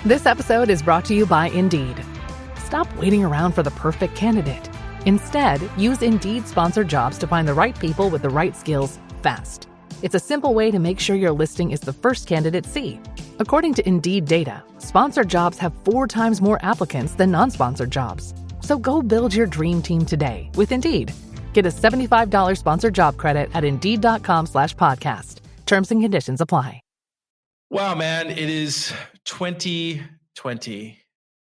This episode is brought to you by Indeed. Stop waiting around for the perfect candidate. Instead, use Indeed sponsored jobs to find the right people with the right skills fast. It's a simple way to make sure your listing is the first candidates see. According to Indeed data, sponsored jobs have 4 times more applicants than non-sponsored jobs. So go build your dream team today with Indeed. Get a $75 sponsored job credit at Indeed.com/podcast. Terms and conditions apply. Wow, man, it is 2020.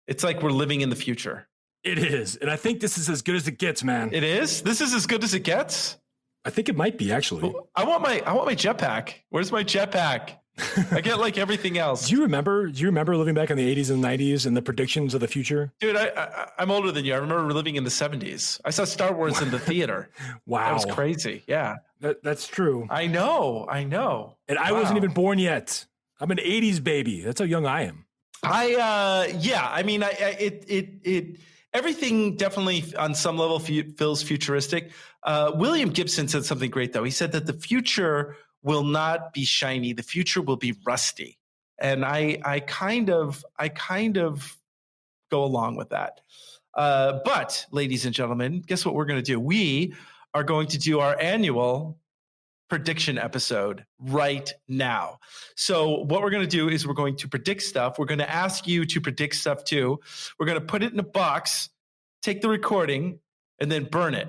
It's like we're living in the future. It is. And I think this is as good as it gets, man. It is? This is as good as it gets? I think it might be, actually. I want my jetpack. Where's my jetpack? I get like everything else. Do you remember living back in the 80s and 90s and the predictions of the future? Dude, I'm older than you. I remember living in the 70s. I saw Star Wars in the theater. Wow. That was crazy. Yeah. That's true. I know. And I wasn't even born yet. I'm an 80s baby. That's how young I am. Everything definitely on some level feels futuristic. William Gibson said something great, though. He said that the future will not be shiny. The future will be rusty. And I kind of go along with that. But ladies and gentlemen, guess what we're going to do? We are going to do our annual prediction episode right now. So what we're going to do is we're going to predict stuff. We're going to ask you to predict stuff too. We're going to put it in a box, take the recording, and then burn it.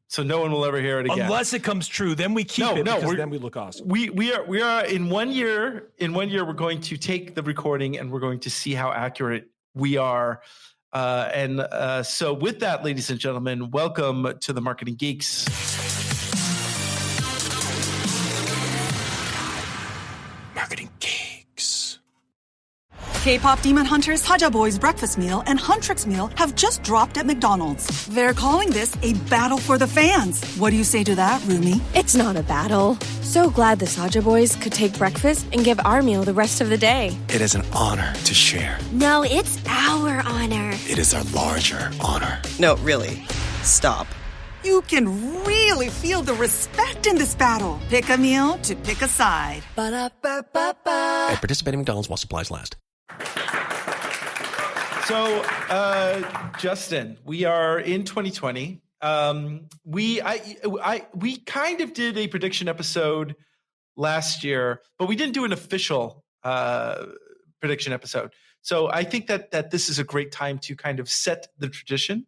So no one will ever hear it again. Unless it comes true, then we keep it because then we look awesome. We are in 1 year. In 1 year, we're going to take the recording and we're going to see how accurate we are. So with that, ladies and gentlemen, welcome to the Marketing Geeks. Marketing Geeks. K-pop Demon Hunters Haja Boys breakfast meal and Huntrix meal have just dropped at McDonald's. They're calling this a battle for the fans. What do you say to that, Rumi? It's not a battle. So glad the Saja Boys could take breakfast and give our meal the rest of the day. It is an honor to share. No, it's our honor. It is our larger honor. No, really. Stop. You can really feel the respect in this battle. Pick a meal to pick a side. Ba-da-ba-ba-ba. At participating McDonald's while supplies last. So, Justin, we are in 2020. We kind of did a prediction episode last year, but we didn't do an official prediction episode. So I think that this is a great time to kind of set the tradition.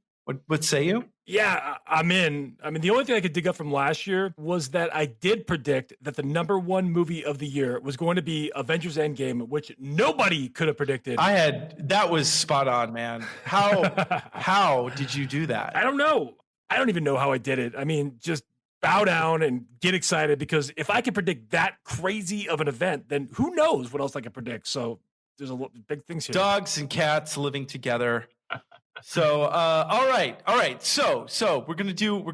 What say you? Yeah, I'm in. I mean, the only thing I could dig up from last year was that I did predict that the number 1 movie of the year was going to be Avengers Endgame, which nobody could have predicted. That was spot on, man. How did you do that? I don't know. I don't even know how I did it. I mean, just bow down and get excited, because if I can predict that crazy of an event, then who knows what else I can predict. So there's big things here. Dogs and cats living together. So, all right. So we're gonna do.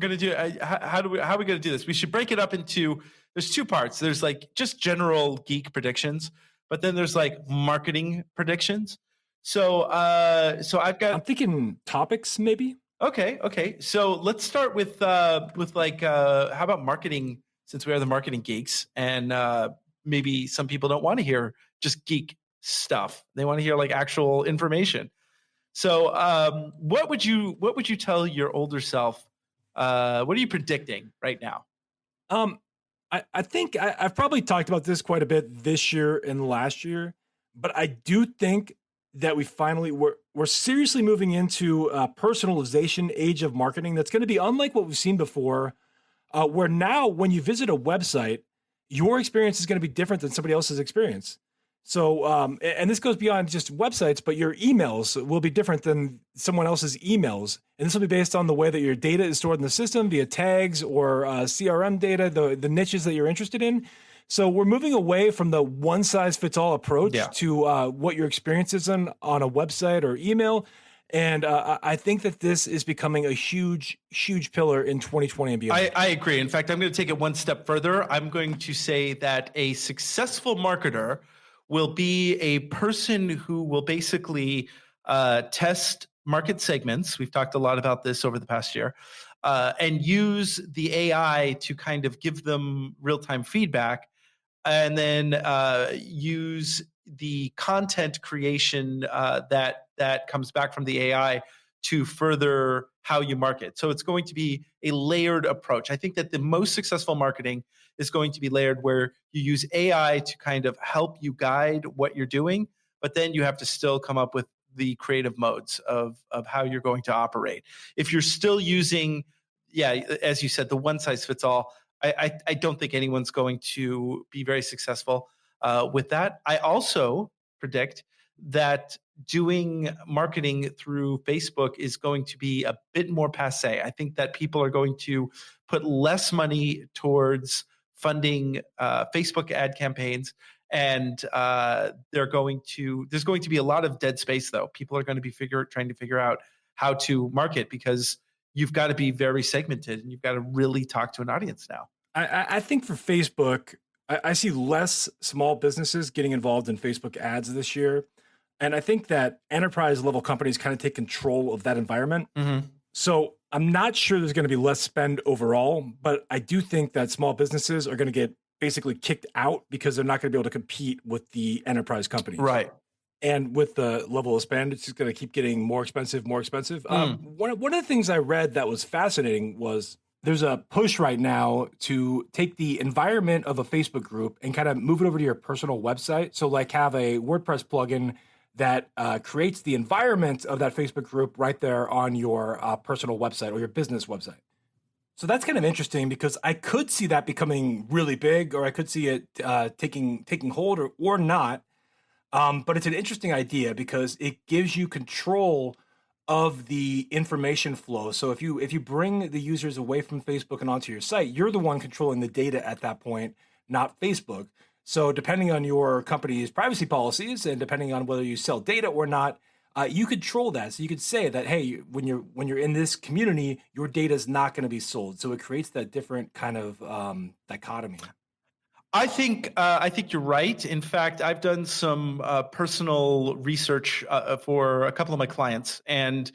How are we gonna do this? We should break it up into. There's 2 parts. There's like just general geek predictions, but then there's like marketing predictions. So I'm thinking topics maybe. Okay. So let's start with how about marketing, since we are the marketing geeks, and maybe some people don't want to hear just geek stuff. They want to hear like actual information. So, what would you tell your older self? What are you predicting right now? I think I've probably talked about this quite a bit this year and last year, but I do think that we're seriously moving into a personalization age of marketing that's going to be unlike what we've seen before, where now when you visit a website, your experience is going to be different than somebody else's experience. So, and this goes beyond just websites, but your emails will be different than someone else's emails. And this will be based on the way that your data is stored in the system via tags or CRM data, the niches that you're interested in. So we're moving away from the one-size-fits-all approach to what your experience is on a website or email. And I think that this is becoming a huge, huge pillar in 2020 and beyond. I agree. In fact, I'm going to take it one step further. I'm going to say that a successful marketer will be a person who will basically test market segments. We've talked a lot about this over the past year, and use the AI to kind of give them real-time feedback and then use the content creation that comes back from the AI to further how you market. So it's going to be a layered approach. I think that the most successful marketing is going to be layered, where you use AI to kind of help you guide what you're doing, but then you have to still come up with the creative modes of how you're going to operate. If you're still using, as you said, the one size fits all, I don't think anyone's going to be very successful with that. I also predict that doing marketing through Facebook is going to be a bit more passé. I think that people are going to put less money towards funding Facebook ad campaigns, and there's going to be a lot of dead space, though. People are going to be trying to figure out how to market, because you've got to be very segmented and you've got to really talk to an audience now. I think for Facebook, I see less small businesses getting involved in Facebook ads this year. And I think that enterprise level companies kind of take control of that environment. Mm-hmm. So I'm not sure there's going to be less spend overall, but I do think that small businesses are going to get basically kicked out because they're not going to be able to compete with the enterprise companies. Right. And with the level of spend, it's just going to keep getting more expensive. One of the things I read that was fascinating was there's a push right now to take the environment of a Facebook group and kind of move it over to your personal website. So like have a WordPress plugin that creates the environment of that Facebook group right there on your personal website or your business website. So that's kind of interesting, because I could see that becoming really big, or I could see it taking hold or not. But it's an interesting idea because it gives you control of the information flow. So if you bring the users away from Facebook and onto your site, you're the one controlling the data at that point, not Facebook. So depending on your company's privacy policies and depending on whether you sell data or not, you control that. So you could say that, hey, when you're in this community, your data is not going to be sold. So it creates that different kind of dichotomy. I think you're right. In fact, I've done some personal research for a couple of my clients, and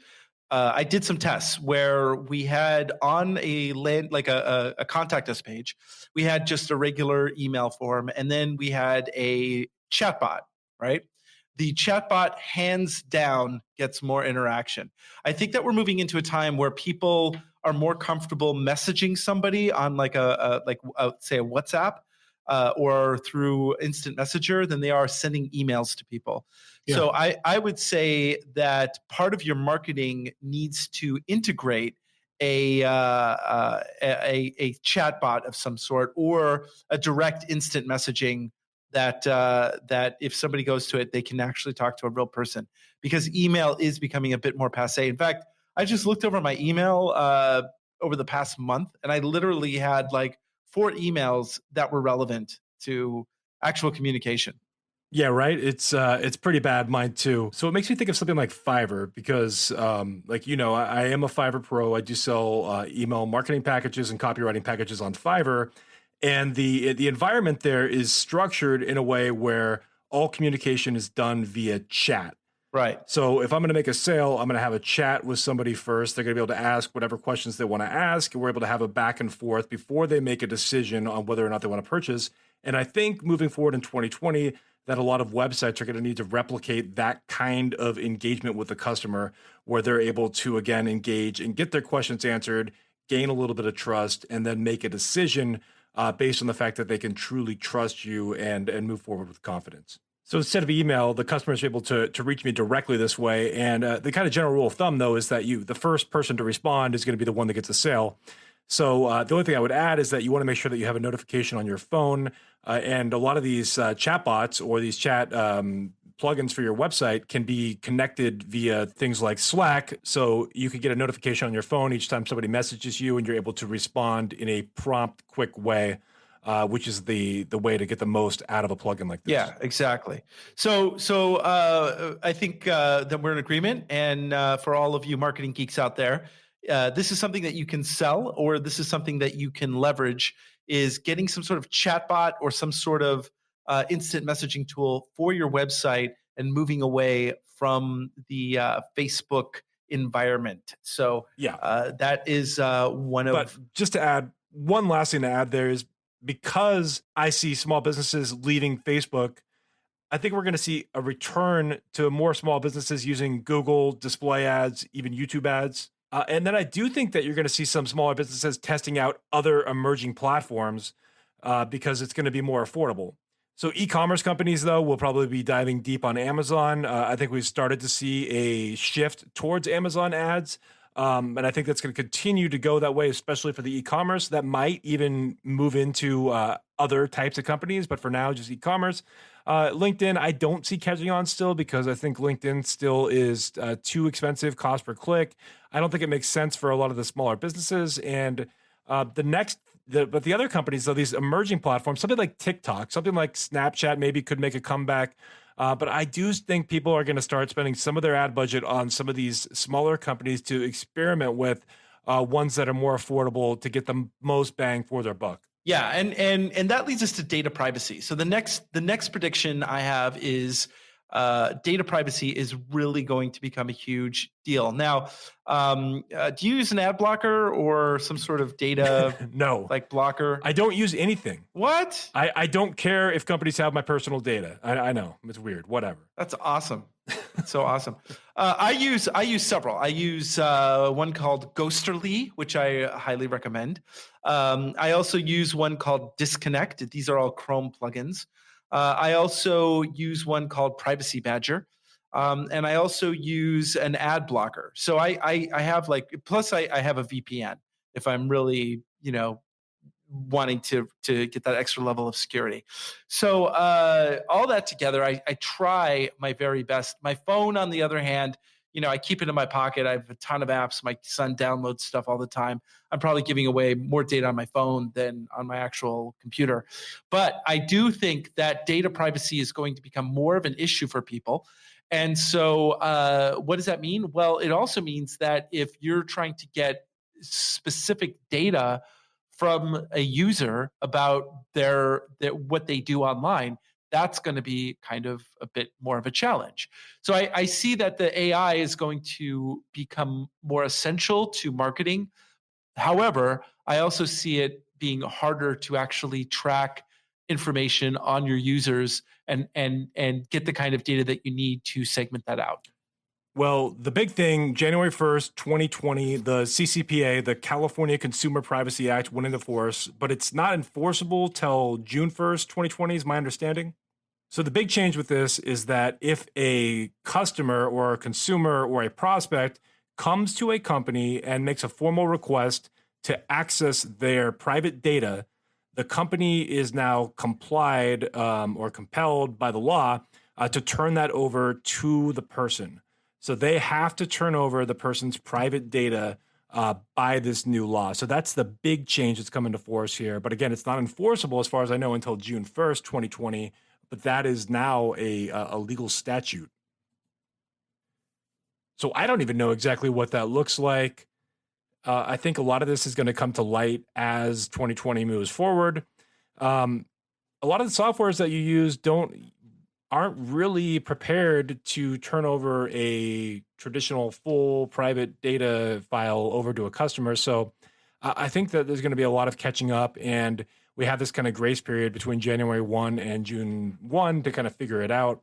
I did some tests where we had on a contact us page, we had just a regular email form, and then we had a chatbot, right? The chatbot hands down gets more interaction. I think that we're moving into a time where people are more comfortable messaging somebody on say a WhatsApp or through instant messenger than they are sending emails to people. Yeah. So I would say that part of your marketing needs to integrate a chatbot of some sort, or a direct instant messaging that if somebody goes to it, they can actually talk to a real person, because email is becoming a bit more passé. In fact, I just looked over my email over the past month, and I literally had like 4 emails that were relevant to actual communication. Yeah, right. It's pretty bad, mine too. So it makes me think of something like Fiverr, because I am a Fiverr pro. I do sell email marketing packages and copywriting packages on Fiverr. And the environment there is structured in a way where all communication is done via chat. Right. So if I'm going to make a sale, I'm going to have a chat with somebody first. They're going to be able to ask whatever questions they want to ask, and we're able to have a back and forth before they make a decision on whether or not they want to purchase. And I think moving forward in 2020, that a lot of websites are going to need to replicate that kind of engagement with the customer, where they're able to, again, engage and get their questions answered, gain a little bit of trust, and then make a decision based on the fact that they can truly trust you and move forward with confidence. So instead of email, the customers are able to reach me directly this way. And the kind of general rule of thumb, though, is that the first person to respond is going to be the one that gets a sale. So the only thing I would add is that you want to make sure that you have a notification on your phone. And a lot of these chatbots or these chat plugins for your website can be connected via things like Slack. So you could get a notification on your phone each time somebody messages you, and you're able to respond in a prompt, quick way, which is the way to get the most out of a plugin like this. Yeah, exactly. So I think that we're in agreement. And for all of you marketing geeks out there, this is something that you can sell, or this is something that you can leverage, is getting some sort of chatbot or some sort of instant messaging tool for your website and moving away from the Facebook environment. So that is one of... But just to add, one last thing to add there is, because I see small businesses leaving Facebook, I think we're going to see a return to more small businesses using Google display ads, even YouTube ads. And then I do think that you're going to see some smaller businesses testing out other emerging platforms because it's going to be more affordable. So e-commerce companies, though, will probably be diving deep on Amazon. I think we've started to see a shift towards Amazon ads. And I think that's going to continue to go that way, especially for the e-commerce. That might even move into other types of companies. But for now, just e-commerce. LinkedIn, I don't see catching on still because I think LinkedIn still is too expensive cost per click. I don't think it makes sense for a lot of the smaller businesses. And but the other companies, though, these emerging platforms, something like TikTok, something like Snapchat maybe could make a comeback. But I do think people are going to start spending some of their ad budget on some of these smaller companies to experiment with ones that are more affordable to get the most bang for their buck. Yeah, and that leads us to data privacy. So the next prediction I have is data privacy is really going to become a huge deal. Now, do you use an ad blocker or some sort of data like blocker? I don't use anything. What? I don't care if companies have my personal data. I know it's weird. Whatever. That's awesome. That's so awesome. I use several. I use one called Ghosterly, which I highly recommend. I also use one called Disconnect. These are all Chrome plugins. I also use one called Privacy Badger. And I also use an ad blocker. So I have plus I have a VPN if I'm really, wanting to get that extra level of security. So all that together, I try my very best. My phone, on the other hand, I keep it in my pocket. I have a ton of apps. My son downloads stuff all the time. I'm probably giving away more data on my phone than on my actual computer. But I do think that data privacy is going to become more of an issue for people. And so what does that mean? Well, it also means that if you're trying to get specific data from a user about their what they do online, that's going to be kind of a bit more of a challenge. So I see that the AI is going to become more essential to marketing. However, I also see it being harder to actually track information on your users and get the kind of data that you need to segment that out. Well, the big thing, January 1st, 2020, the CCPA, the California Consumer Privacy Act, went into force, but it's not enforceable till June 1st, 2020 is my understanding. So the big change with this is that if a customer or a consumer or a prospect comes to a company and makes a formal request to access their private data, the company is now complied or compelled by the law to turn that over to the person. So they have to turn over the person's private data by this new law. So that's the big change that's come into force here. But again, it's not enforceable as far as I know until June 1st, 2020. But that is now a legal statute. So I don't even know exactly what that looks like. I think a lot of this is going to come to light as 2020 moves forward. A lot of the softwares that you use aren't really prepared to turn over a traditional full private data file over to a customer. So I think that there's going to be a lot of catching up, and we have this kind of grace period between January 1 and June 1 to kind of figure it out.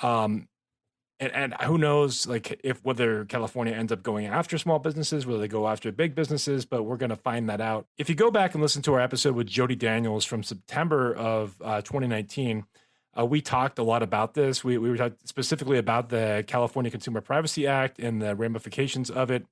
And who knows, whether California ends up going after small businesses, whether they go after big businesses, but we're going to find that out. If you go back and listen to our episode with Jody Daniels from September of 2019, we talked a lot about this. We were talking specifically about the California Consumer Privacy Act and the ramifications of it.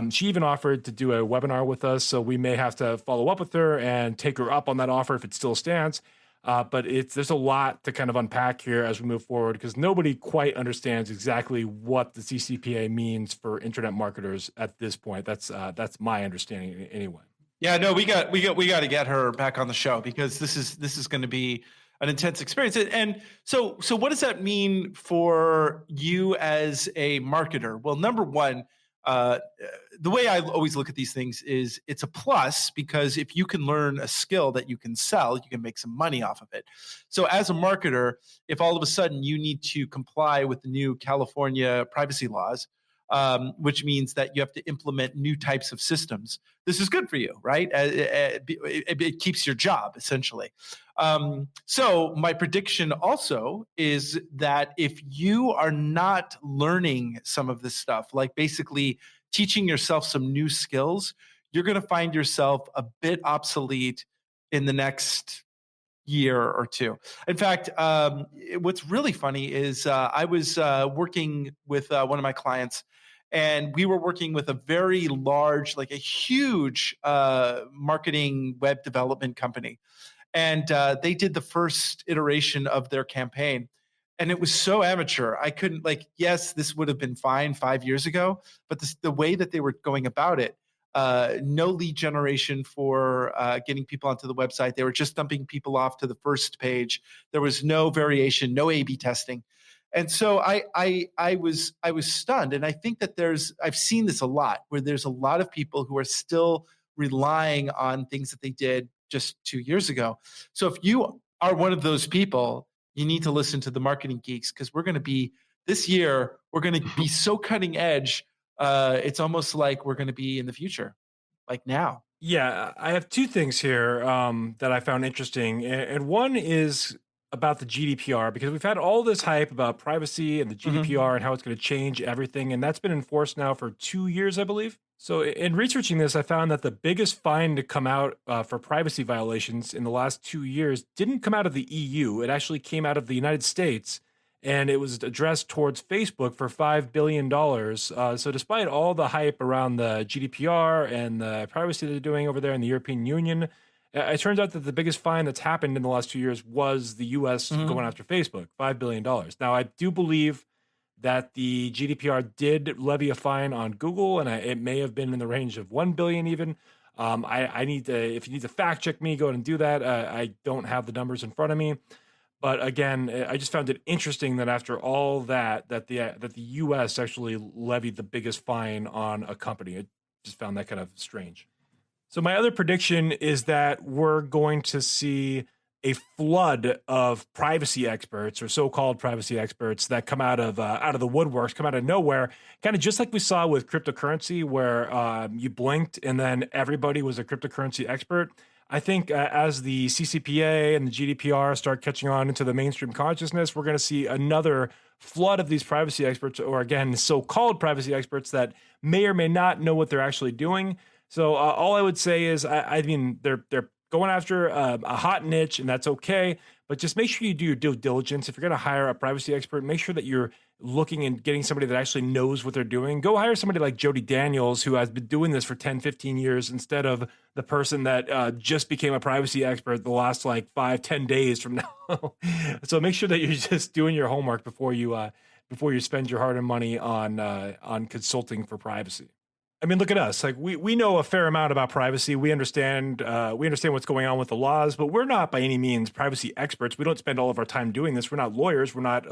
She even offered to do a webinar with us, so we may have to follow up with her and take her up on that offer if it still stands. But there's a lot to kind of unpack here as we move forward because nobody quite understands exactly what the CCPA means for internet marketers at this point. That's my understanding anyway. Yeah, no, we got to get her back on the show because this is going to be an intense experience. And so what does that mean for you as a marketer? Well, number one, the way I always look at these things is it's a plus because if you can learn a skill that you can sell, you can make some money off of it. So as a marketer, if all of a sudden you need to comply with the new California privacy laws, which means that you have to implement new types of systems. This is good for you, right? It keeps your job, essentially. So my prediction also is that if you are not learning some of this stuff, like basically teaching yourself some new skills, you're going to find yourself a bit obsolete in the next year or two. In fact, what's really funny is I was working with one of my clients, and we were working with a very large, like a huge marketing web development company. And they did the first iteration of their campaign. And it was so amateur. I couldn't, yes, this would have been fine 5 years ago, but the way that they were going about it, no lead generation for getting people onto the website. They were just dumping people off to the first page. There was no variation, no A/B testing. And so I was stunned. And I think that I've seen this a lot, where there's a lot of people who are still relying on things that they did just 2 years ago. So if you are one of those people, you need to listen to the Marketing Geeks, because this year, we're going to be so cutting edge. It's almost like we're going to be in the future, like now. Yeah, I have two things here that I found interesting. And one is about the GDPR, because we've had all this hype about privacy and the GDPR and how it's going to change everything. And that's been enforced now for 2 years, I believe. So in researching this, I found that the biggest fine to come out for privacy violations in the last 2 years didn't come out of the EU. It actually came out of the United States, and it was addressed towards Facebook for $5 billion. So despite all the hype around the GDPR and the privacy they're doing over there in the European Union, it turns out that the biggest fine that's happened in the last 2 years was the U.S. going after Facebook, $5 billion. Now, I do believe that the GDPR did levy a fine on Google, and it may have been in the range of $1 billion even. I need to, if you need to fact check me, go ahead and do that. I don't have the numbers in front of me. But again, I just found it interesting that after all that the U.S. actually levied the biggest fine on a company. I just found that kind of strange. So my other prediction is that we're going to see a flood of privacy experts, or so-called privacy experts, that come out of the woodworks, come out of nowhere, kind of just like we saw with cryptocurrency, where you blinked and then everybody was a cryptocurrency expert. I think as the CCPA and the GDPR start catching on into the mainstream consciousness, we're going to see another flood of these privacy experts, or again, so-called privacy experts that may or may not know what they're actually doing. So all I would say is, I mean, they're going after a hot niche, and that's okay. But just make sure you do your due diligence. If you're going to hire a privacy expert, make sure that you're looking and getting somebody that actually knows what they're doing. Go hire somebody like Jody Daniels, who has been doing this for 10, 15 years, instead of the person that just became a privacy expert the last 5, 10 days from now. So make sure that you're just doing your homework before you spend your hard-earned money on consulting for privacy. I mean, look at us. We know a fair amount about privacy. We understand what's going on with the laws, but we're not by any means privacy experts. We don't spend all of our time doing this. We're not lawyers. We're not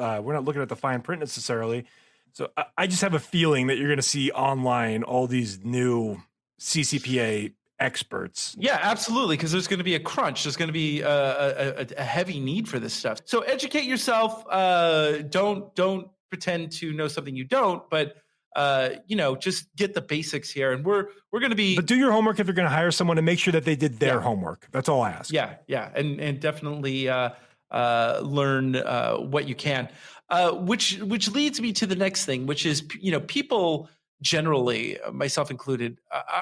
looking at the fine print necessarily. So I just have a feeling that you're going to see online all these new CCPA experts. Yeah, absolutely. Because there's going to be a crunch. There's going to be a heavy need for this stuff. So educate yourself. Don't pretend to know something you don't, but just get the basics here, and we're going to be. But do your homework if you're going to hire someone, and make sure that they did their homework. That's all I ask. Yeah, and definitely learn what you can. Which leads me to the next thing, which is people generally, myself included,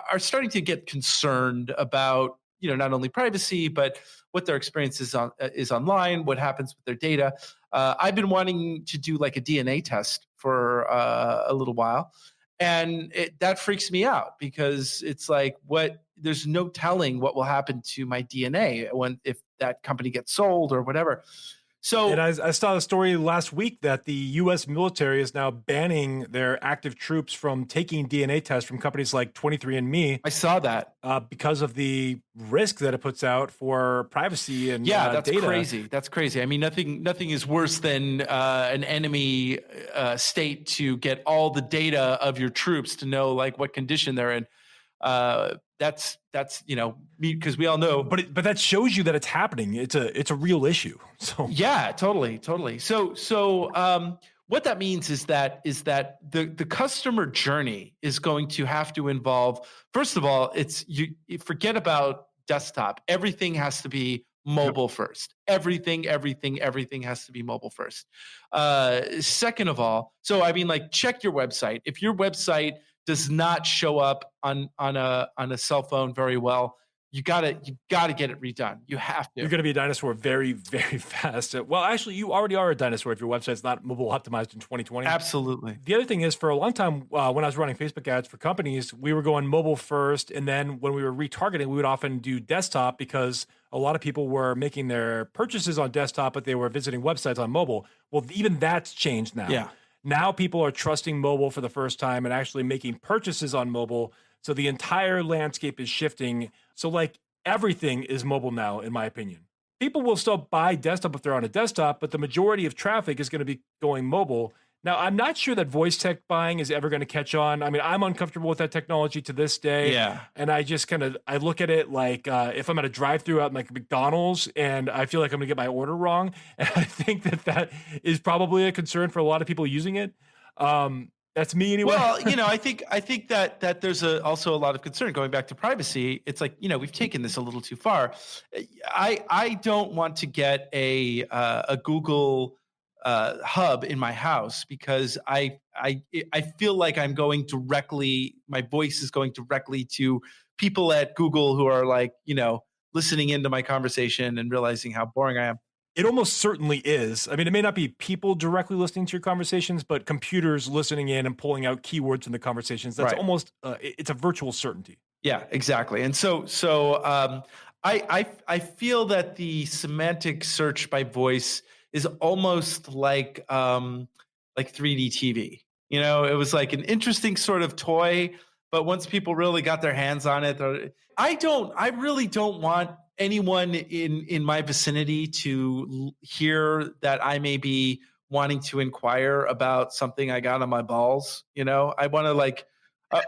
are starting to get concerned about not only privacy but what their experience is online, what happens with their data. I've been wanting to do like a DNA test for a little while, and that freaks me out, because it's like, there's no telling what will happen to my DNA if that company gets sold or whatever. So, and I saw the story last week that the U.S. military is now banning their active troops from taking DNA tests from companies like 23andMe. I saw that because of the risk that it puts out for privacy and that's data. crazy. That's crazy. I mean, nothing is worse than an enemy state to get all the data of your troops to know what condition they're in. That's because we all know, but that shows you that it's happening. It's a real issue. So yeah, totally. So what that means is that the customer journey is going to have to involve, first of all, you forget about desktop. Everything has to be mobile first. Everything has to be mobile first. Second of all, so I mean, like, check your website. If your website does not show up on a cell phone very well, you gotta get it redone. You have to. You're going to be a dinosaur very, very fast. Well, actually, you already are a dinosaur if your website's not mobile optimized in 2020. Absolutely. The other thing is, for a long time, when I was running Facebook ads for companies, we were going mobile first, and then when we were retargeting, we would often do desktop because a lot of people were making their purchases on desktop, but they were visiting websites on mobile. Well, even that's changed now. Yeah. Now people are trusting mobile for the first time and actually making purchases on mobile. So the entire landscape is shifting. So, like, everything is mobile now, in my opinion. People will still buy desktop if they're on a desktop, but the majority of traffic is going to be going mobile. Now, I'm not sure that voice tech buying is ever going to catch on. I mean, I'm uncomfortable with that technology to this day. Yeah. And I just I look at it like if I'm at a drive-through at like McDonald's and I feel like I'm going to get my order wrong. And I think that is probably a concern for a lot of people using it. That's me anyway. Well, I think that there's also a lot of concern going back to privacy. It's like, we've taken this a little too far. I don't want to get a Google hub in my house because I feel like my voice is going directly to people at Google who are like, listening into my conversation and realizing how boring I am. It almost certainly is. I mean, it may not be people directly listening to your conversations, but computers listening in and pulling out keywords from the conversations. That's almost, it's a virtual certainty. Yeah, exactly. And so I feel that the semantic search by voice is almost like 3D TV. It was like an interesting sort of toy, but once people really got their hands on it, I really don't want anyone in my vicinity to hear that I may be wanting to inquire about something I got on my balls. I want to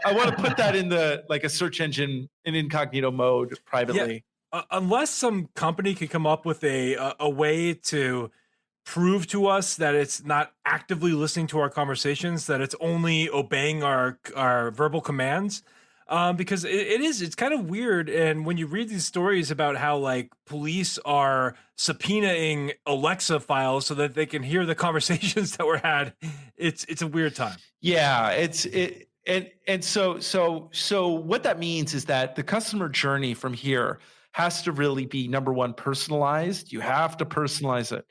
I want to put that in a search engine in incognito mode privately. Yeah. Unless some company can come up with a way to prove to us that it's not actively listening to our conversations, that it's only obeying our verbal commands. Because it's kind of weird. And when you read these stories about how like police are subpoenaing Alexa files so that they can hear the conversations that were had, it's a weird time. Yeah, so what that means is that the customer journey from here has to really be, number one, personalized. You have to personalize it.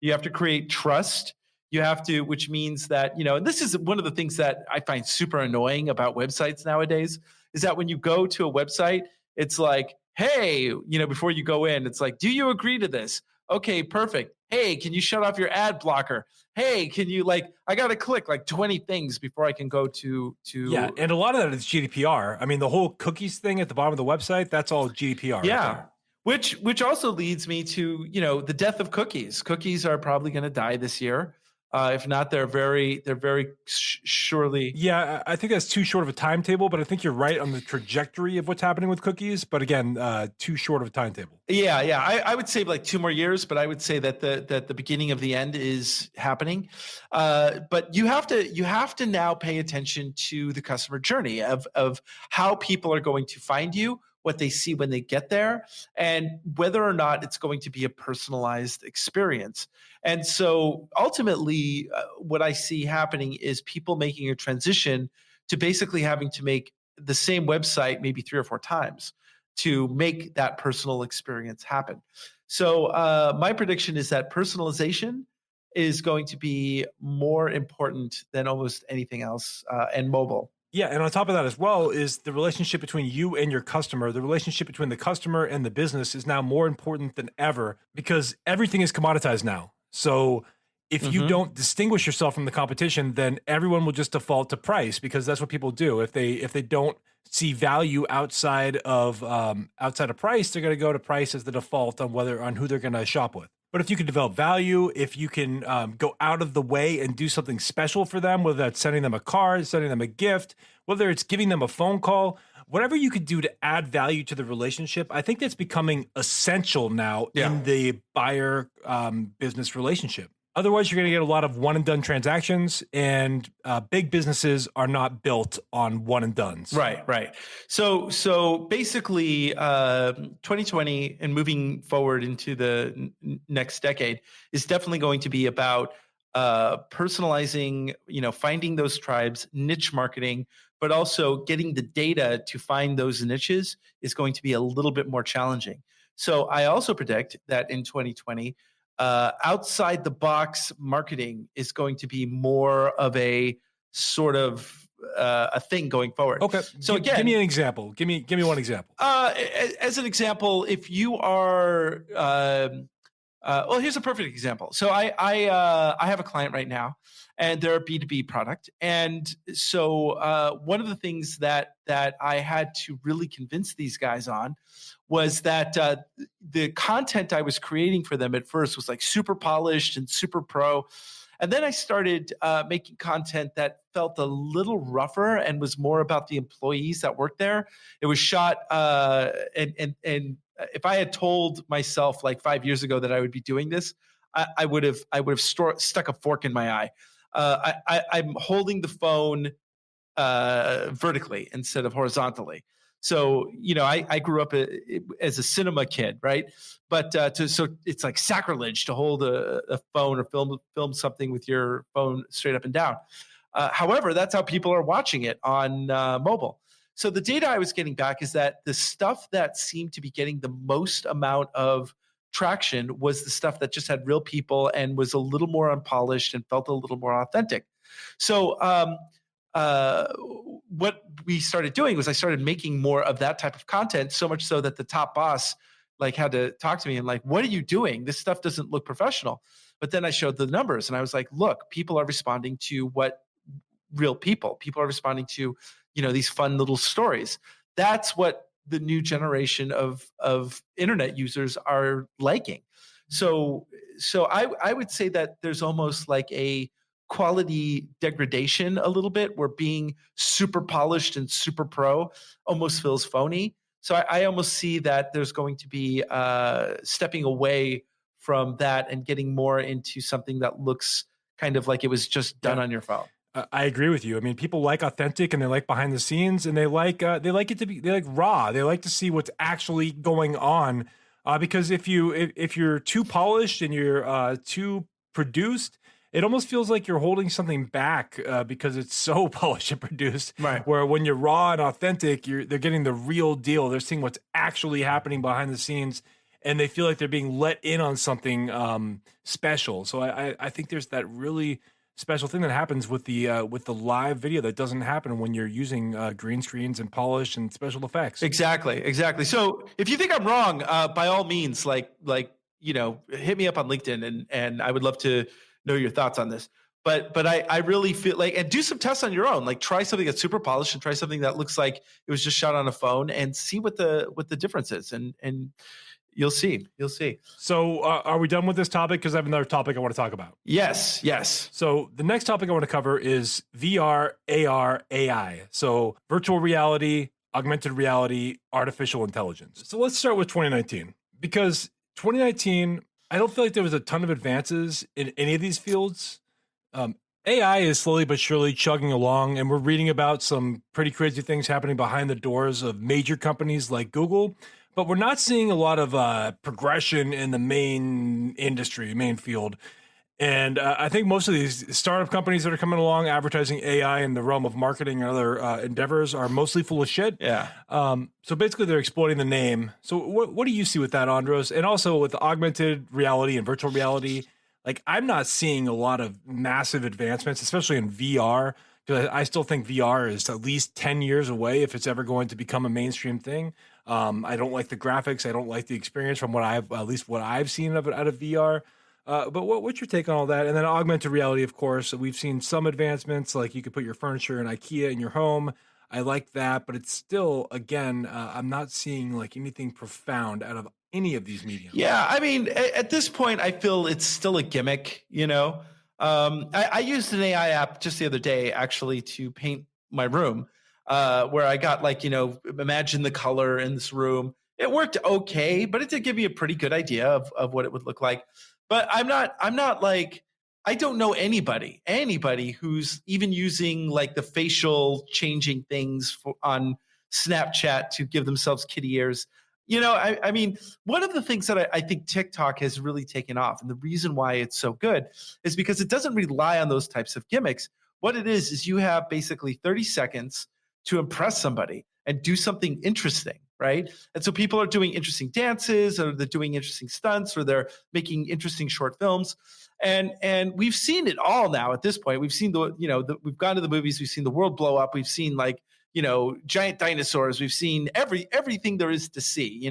You have to create trust. You have to, which means that, and this is one of the things that I find super annoying about websites nowadays, is that when you go to a website, it's like, hey, before you go in, it's like, do you agree to this? Okay, perfect. Hey, can you shut off your ad blocker? Hey, can you I got to click 20 things before I can go to. Yeah, and a lot of that is GDPR. I mean, the whole cookies thing at the bottom of the website, that's all GDPR. Yeah. Right, which also leads me to, the death of cookies. Cookies are probably going to die this year. If not, they're very surely. Yeah, I think that's too short of a timetable, but I think you're right on the trajectory of what's happening with cookies. But again, too short of a timetable. Yeah. I would say 2 more years, but I would say that the beginning of the end is happening. But you have to now pay attention to the customer journey of how people are going to find you, what they see when they get there, and whether or not it's going to be a personalized experience. And so ultimately, what I see happening is people making a transition to basically having to make the same website maybe 3 or 4 times to make that personal experience happen. So my prediction is that personalization is going to be more important than almost anything else, and mobile. Yeah, and on top of that as well is the relationship between you and your customer. The relationship between the customer and the business is now more important than ever because everything is commoditized now. So if you don't distinguish yourself from the competition, then everyone will just default to price because that's what people do. If they don't see value outside of price, they're going to go to price as the default on who they're going to shop with. But if you can develop value, if you can go out of the way and do something special for them, whether that's sending them a card, sending them a gift, whether it's giving them a phone call, whatever you could do to add value to the relationship, I think that's becoming essential now in the buyer business relationship. Otherwise, you're going to get a lot of one and done transactions, and big businesses are not built on one and dones. Right. So basically, 2020 and moving forward into the next decade is definitely going to be about personalizing, finding those tribes, niche marketing, but also getting the data to find those niches is going to be a little bit more challenging. So I also predict that in 2020, outside the box marketing is going to be more of a sort of a thing going forward. Okay. So again, give me an example. Give me one example. As an example, if you are, well, here's a perfect example. So I have a client right now, and they're a B2B product, and so one of the things that I had to really convince these guys on was that the content I was creating for them at first was like super polished and super pro. And then I started making content that felt a little rougher and was more about the employees that worked there. It was shot, and if I had told myself like 5 years ago that I would be doing this, I would have stuck a fork in my eye. I'm holding the phone vertically instead of horizontally. So, I grew up as a cinema kid, right? But so it's like sacrilege to hold a phone or film something with your phone straight up and down. However, that's how people are watching it on mobile. So the data I was getting back is that the stuff that seemed to be getting the most amount of traction was the stuff that just had real people and was a little more unpolished and felt a little more authentic. So what we started doing was I started making more of that type of content, so much so that the top boss had to talk to me and what are you doing? This stuff doesn't look professional. But then I showed the numbers and I was like, look, people are responding to what real people are responding to, these fun little stories. That's what the new generation of internet users are liking. So I would say that there's almost like a quality degradation a little bit, where being super polished and super pro almost feels phony. So I almost see that there's going to be stepping away from that and getting more into something that looks kind of like it was just done on your phone. I agree with you. I mean, people like authentic and they like behind the scenes, and they like it to be, they like raw. They like to see what's actually going on. Because if you're too polished and you're too produced, it almost feels like you're holding something back because it's so polished and produced. Right. Where when you're raw and authentic, they're getting the real deal. They're seeing what's actually happening behind the scenes, and they feel like they're being let in on something special. So I think there's that really special thing that happens with the live video that doesn't happen when you're using green screens and polish and special effects. Exactly. So if you think I'm wrong, by all means, hit me up on LinkedIn, and I would love to know your thoughts on this. But I really feel like, and do some tests on your own. Try something that's super polished and try something that looks like it was just shot on a phone, and see what the difference is. And you'll see. So are we done with this topic? Because I have another topic I want to talk about. Yes. So the next topic I want to cover is VR, AR, AI. So virtual reality, augmented reality, artificial intelligence. So let's start with 2019, because 2019, I don't feel like there was a ton of advances in any of these fields. AI is slowly but surely chugging along, and we're reading about some pretty crazy things happening behind the doors of major companies like Google, but we're not seeing a lot of progression in the main industry, main field. And I think most of these startup companies that are coming along advertising AI in the realm of marketing and other endeavors are mostly full of shit. Yeah. So basically they're exploiting the name. So what do you see with that, Andros? And also with augmented reality and virtual reality, I'm not seeing a lot of massive advancements, especially in VR, because I still think VR is at least 10 years away if it's ever going to become a mainstream thing. I don't like the graphics. I don't like the experience from what I've seen of it out of VR. But what's your take on all that? And then augmented reality, of course, we've seen some advancements, like you could put your furniture in IKEA in your home. I like that, but it's still, again, I'm not seeing anything profound out of any of these mediums. Yeah, I mean, at this point, I feel it's still a gimmick, I used an AI app just the other day, actually, to paint my room, where I got imagine the color in this room. It worked okay, but it did give me a pretty good idea of what it would look like. But I'm not I don't know anybody who's even using like the facial changing things on Snapchat to give themselves kitty ears. I mean, one of the things that I think TikTok has really taken off, and the reason why it's so good is because it doesn't rely on those types of gimmicks. What it is you have basically 30 seconds to impress somebody and do something interesting, right? And so people are doing interesting dances, or they're doing interesting stunts, or they're making interesting short films. And we've seen it all now at this point. We've seen we've gone to the movies, we've seen the world blow up, we've seen giant dinosaurs. We've seen everything there is to see.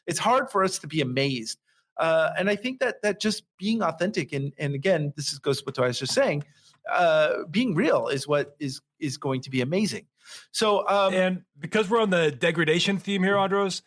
It's hard for us to be amazed. And I think that just being authentic and again, goes with what I was just saying, being real is what is going to be amazing. So, and because we're on the degradation theme here, Andros,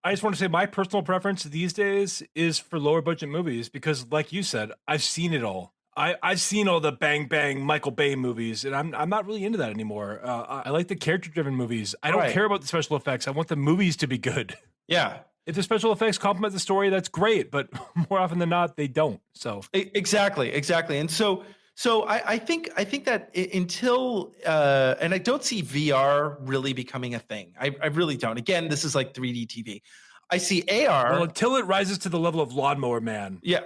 I just want to say my personal preference these days is for lower budget movies because, like you said, I've seen it all. I've seen all the bang bang Michael Bay movies, and I'm not really into that anymore. I like the character driven movies. I don't care about the special effects. I want the movies to be good. Yeah. If the special effects complement the story, that's great. But more often than not, they don't. So exactly. And so I think that until and I don't see VR really becoming a thing. I really don't. Again, this is like 3D TV. I see AR. Well, until it rises to the level of Lawnmower Man. Yeah,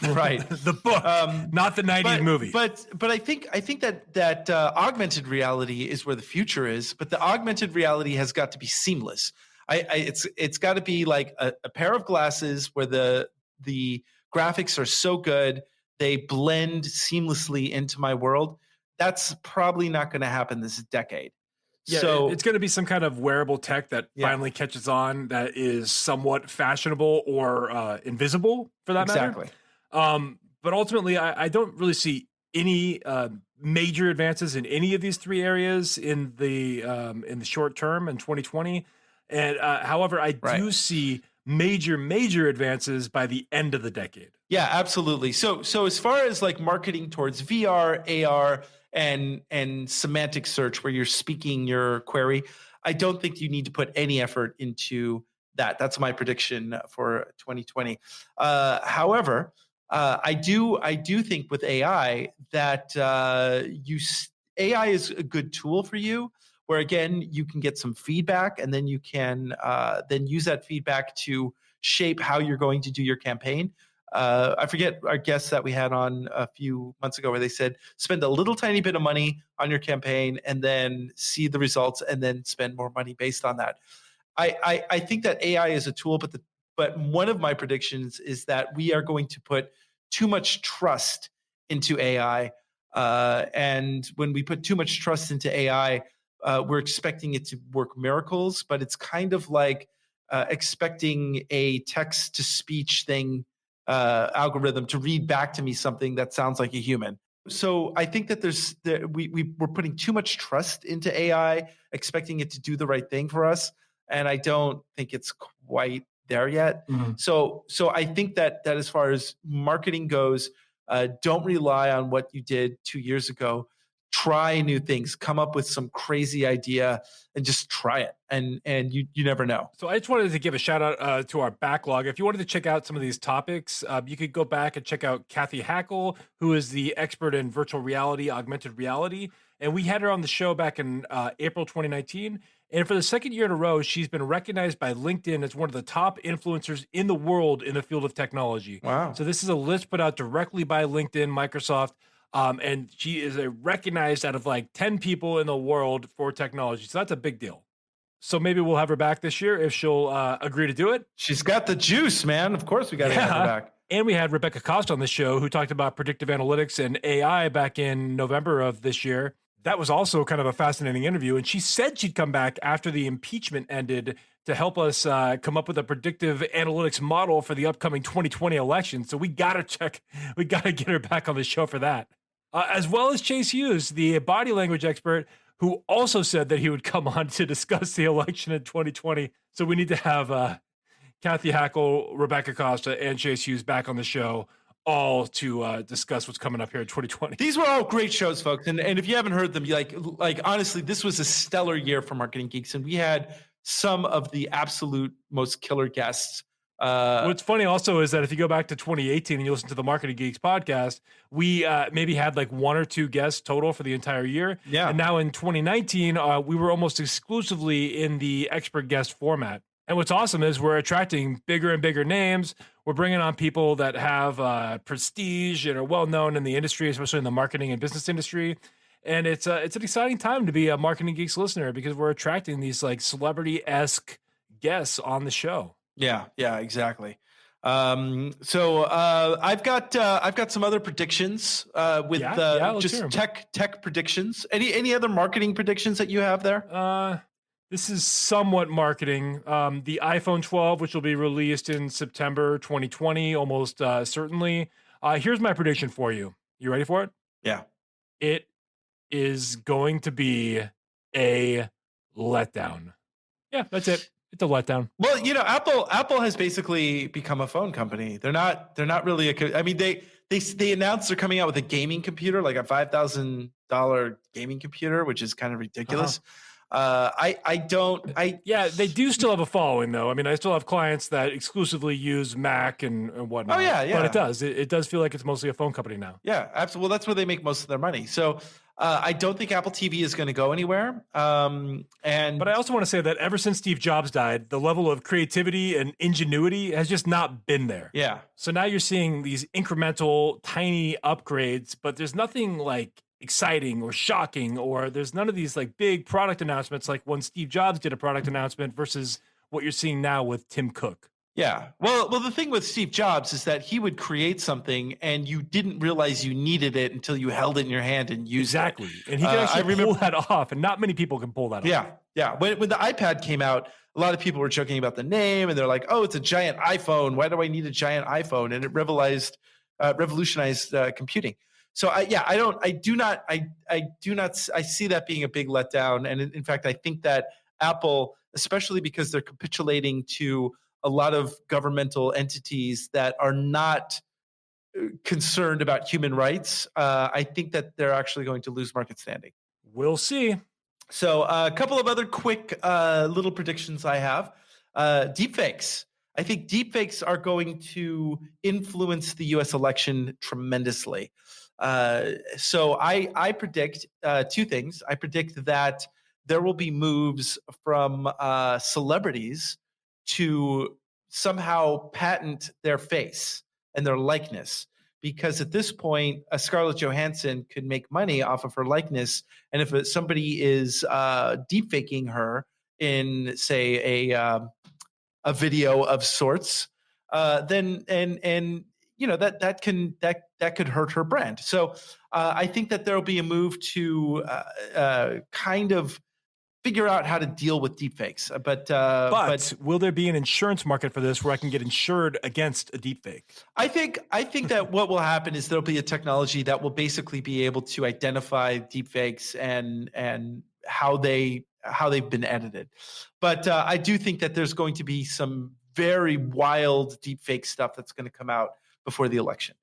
right. The book, not the 90s movie. But I think that augmented reality is where the future is. But the augmented reality has got to be seamless. It's got to be like a pair of glasses where the graphics are so good they blend seamlessly into my world. That's probably not going to happen this decade. Yeah, so it's going to be some kind of wearable tech that finally catches on that is somewhat fashionable or invisible for that matter. But ultimately, I don't really see any major advances in any of these three areas in the short term in 2020. And however, I do see major advances by the end of the decade. Yeah, absolutely. So as far as like marketing towards VR, AR, and semantic search where you're speaking your query, I don't think you need to put any effort into that. That's my prediction for 2020. However, I do think with AI that AI is a good tool for you, where again you can get some feedback, and then you can then use that feedback to shape how you're going to do your campaign. I forget our guest that we had on a few months ago where they said, spend a little tiny bit of money on your campaign and then see the results and then spend more money based on that. I think that AI is a tool, but one of my predictions is that we are going to put too much trust into AI. And when we put too much trust into AI, we're expecting it to work miracles, but it's kind of like expecting a text-to-speech thing algorithm to read back to me something that sounds like a human. So I think that we're putting too much trust into AI, expecting it to do the right thing for us, and I don't think it's quite there yet. Mm-hmm. So I think that as far as marketing goes, don't rely on what you did 2 years ago. Try new things, come up with some crazy idea and just try it. And you never know. So I just wanted to give a shout out to our backlog. If you wanted to check out some of these topics, you could go back and check out Kathy Hackle, who is the expert in virtual reality, augmented reality. And we had her on the show back in April 2019. And for the second year in a row, she's been recognized by LinkedIn as one of the top influencers in the world in the field of technology. Wow. So this is a list put out directly by LinkedIn, Microsoft. And she is recognized out of like 10 people in the world for technology. So that's a big deal. So maybe we'll have her back this year if she'll agree to do it. She's got the juice, man. Of course we got to have her back. And we had Rebecca Costa on the show who talked about predictive analytics and AI back in November of this year. That was also kind of a fascinating interview. And she said she'd come back after the impeachment ended to help us come up with a predictive analytics model for the upcoming 2020 election. So we got to get her back on the show for that. As well as Chase Hughes, the body language expert, who also said that he would come on to discuss the election in 2020. So we need to have Kathy Hackle, Rebecca Costa, and Chase Hughes back on the show, all to discuss what's coming up here in 2020. These were all great shows, folks. And if you haven't heard them, like honestly, this was a stellar year for Marketing Geeks. And we had some of the absolute most killer guests What's funny also is that if you go back to 2018 and you listen to the Marketing Geeks podcast, we maybe had like 1 or 2 guests total for the entire year. Yeah. And now in 2019, we were almost exclusively in the expert guest format. And what's awesome is we're attracting bigger and bigger names. We're bringing on people that have prestige and are well known in the industry, especially in the marketing and business industry. And it's an exciting time to be a Marketing Geeks listener because we're attracting these like celebrity-esque guests on the show. Yeah, exactly. So I've got some other predictions with just tech predictions. Any other marketing predictions that you have there? This is somewhat marketing. The iPhone 12, which will be released in September 2020, almost certainly. Here's my prediction for you. You ready for it? Yeah. It is going to be a letdown. Yeah, that's it. It's a letdown. Well, Apple has basically become a phone company. They're not really they announced they're coming out with a gaming computer, like a $5,000 gaming computer, which is kind of ridiculous. They do still have a following though. I mean, I still have clients that exclusively use Mac and whatnot. Oh yeah. But it does feel like it's mostly a phone company now. Yeah, absolutely. Well, that's where they make most of their money. So I don't think Apple TV is going to go anywhere. But I also want to say that ever since Steve Jobs died, the level of creativity and ingenuity has just not been there. Yeah. So now you're seeing these incremental, tiny upgrades, but there's nothing like exciting or shocking, or there's none of these like big product announcements like when Steve Jobs did a product announcement versus what you're seeing now with Tim Cook. Yeah. Well, the thing with Steve Jobs is that he would create something and you didn't realize you needed it until you held it in your hand and used it. And he can actually pull that off, and not many people can pull that off. Yeah. When the iPad came out, a lot of people were joking about the name, and they're like, "Oh, it's a giant iPhone. Why do I need a giant iPhone?" And it revolutionized computing. So I see that being a big letdown. And in fact, I think that Apple, especially because they're capitulating to a lot of governmental entities that are not concerned about human rights, I think that they're actually going to lose market standing. We'll see. So a couple of other quick little predictions I have. Deepfakes. I think deepfakes are going to influence the U.S. election tremendously. So I predict 2 things. I predict that there will be moves from celebrities to somehow patent their face and their likeness. Because at this point, Scarlett Johansson could make money off of her likeness. And if somebody is deepfaking her in, say, a video of sorts, then that could hurt her brand. So I think that there will be a move to kind of figure out how to deal with deepfakes. But will there be an insurance market for this where I can get insured against a deepfake? I think that what will happen is there'll be a technology that will basically be able to identify deepfakes and how they've been edited. But I do think that there's going to be some very wild deepfake stuff that's going to come out before the election.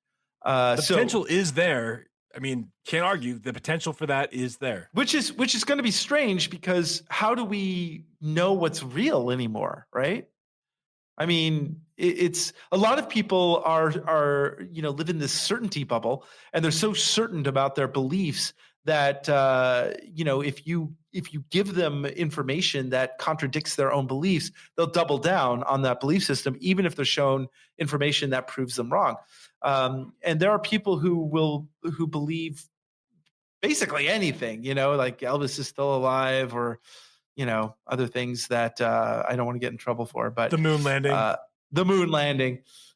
The potential is there. I mean, can't argue the potential for that is there. Which is going to be strange because how do we know what's real anymore, right? I mean, it's a lot of people are live in this certainty bubble, and they're so certain about their beliefs that if you give them information that contradicts their own beliefs, they'll double down on that belief system, even if they're shown information that proves them wrong. And there are people who believe basically anything, like Elvis is still alive, or other things that I don't want to get in trouble for. But the moon landing,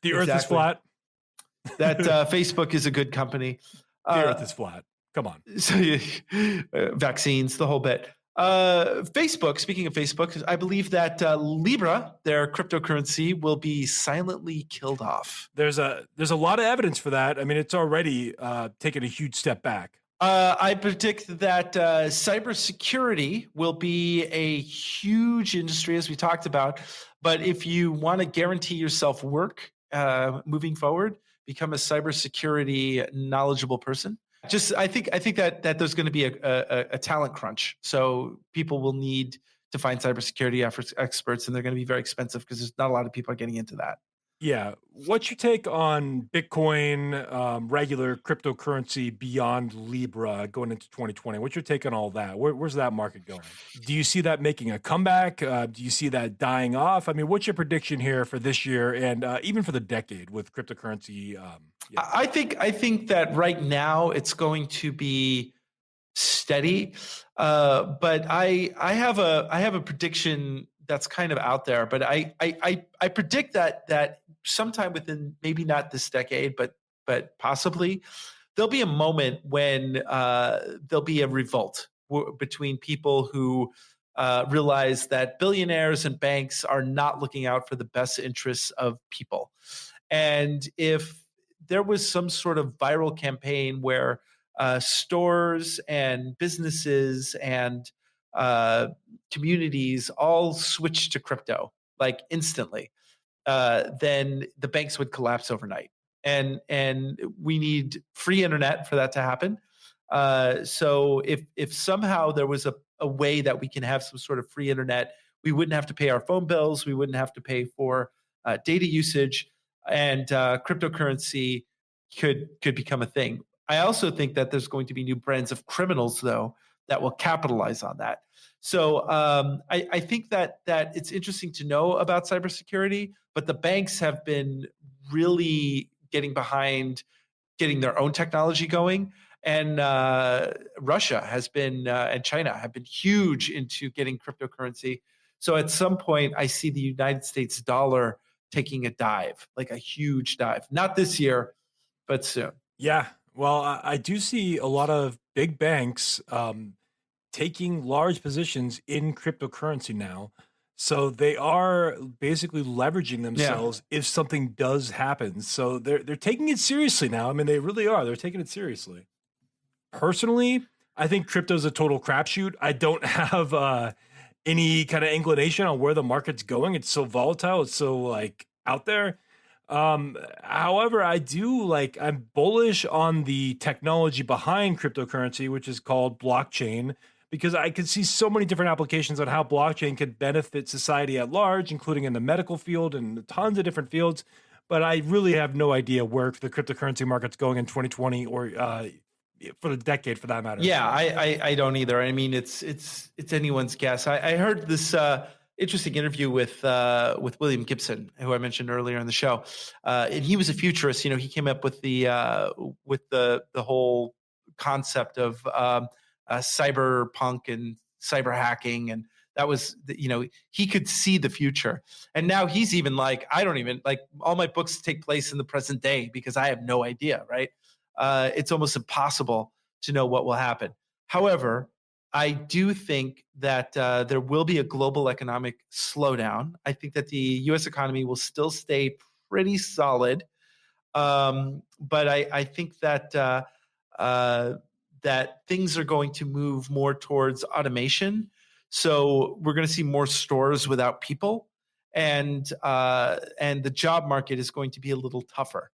the Earth is flat. That Facebook is a good company. The Earth is flat. Come on. So vaccines, the whole bit. Facebook, speaking of Facebook, I believe that Libra, their cryptocurrency, will be silently killed off. There's a lot of evidence for that. I mean, it's already taken a huge step back. I predict that cybersecurity will be a huge industry, as we talked about. But if you want to guarantee yourself work moving forward, become a cybersecurity knowledgeable person. I think that there's going to be a talent crunch. So people will need to find cybersecurity experts, and they're going to be very expensive because there's not a lot of people getting into that. Yeah. What's your take on Bitcoin, regular cryptocurrency beyond Libra going into 2020? What's your take on all that? Where's that market going? Do you see that making a comeback? Do you see that dying off? I mean, what's your prediction here for this year and even for the decade with cryptocurrency? Yeah. I think that right now it's going to be steady, but I have a prediction that's kind of out there. But I predict that sometime within, maybe not this decade, but possibly, there'll be a moment when there'll be a revolt between people who realize that billionaires and banks are not looking out for the best interests of people. And if there was some sort of viral campaign where stores and businesses and communities all switched to crypto like instantly, then the banks would collapse overnight. And we need free internet for that to happen. So if somehow there was a way that we can have some sort of free internet, we wouldn't have to pay our phone bills, we wouldn't have to pay for data usage, and cryptocurrency could become a thing. I also think that there's going to be new brands of criminals, though, that will capitalize on that. So I think that it's interesting to know about cybersecurity, but the banks have been really getting behind getting their own technology going. And Russia has been, and China have been huge into getting cryptocurrency. So at some point, I see the United States dollar taking a dive, like a huge dive. Not this year, but soon. Yeah. Well, I do see a lot of big banks taking large positions in cryptocurrency now. So they are basically leveraging themselves if something does happen. So they're taking it seriously now. I mean, they really are. They're taking it seriously. Personally, I think crypto is a total crapshoot. I don't have any kind of inclination on where the market's going. It's so volatile. It's so like out there. However, I'm bullish on the technology behind cryptocurrency, which is called blockchain, because I could see so many different applications on how blockchain could benefit society at large, including in the medical field and tons of different fields. But I really have no idea where the cryptocurrency market's going in 2020 or for the decade, for that matter. Yeah, I don't either. I mean, it's anyone's guess. I heard this interesting interview with William Gibson, who I mentioned earlier in the show, and he was a futurist. You know, he came up with the whole concept of cyberpunk and cyber hacking, and that was, he could see the future. And now he's even like, I don't even, like, all my books take place in the present day because I have no idea, right? It's almost impossible to know what will happen. However, I do think that there will be a global economic slowdown. I think that the U.S. economy will still stay pretty solid, but I think that that things are going to move more towards automation. So we're going to see more stores without people, and the job market is going to be a little tougher.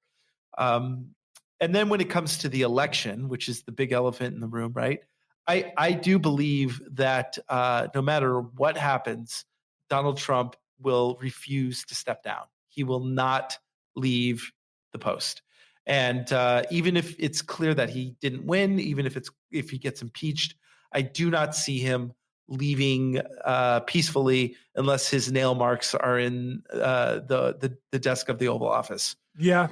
And then when it comes to the election, which is the big elephant in the room, right? I do believe that no matter what happens, Donald Trump will refuse to step down. He will not leave the post. And even if it's clear that he didn't win, even if he gets impeached, I do not see him leaving peacefully unless his nail marks are in the desk of the Oval Office. Yeah.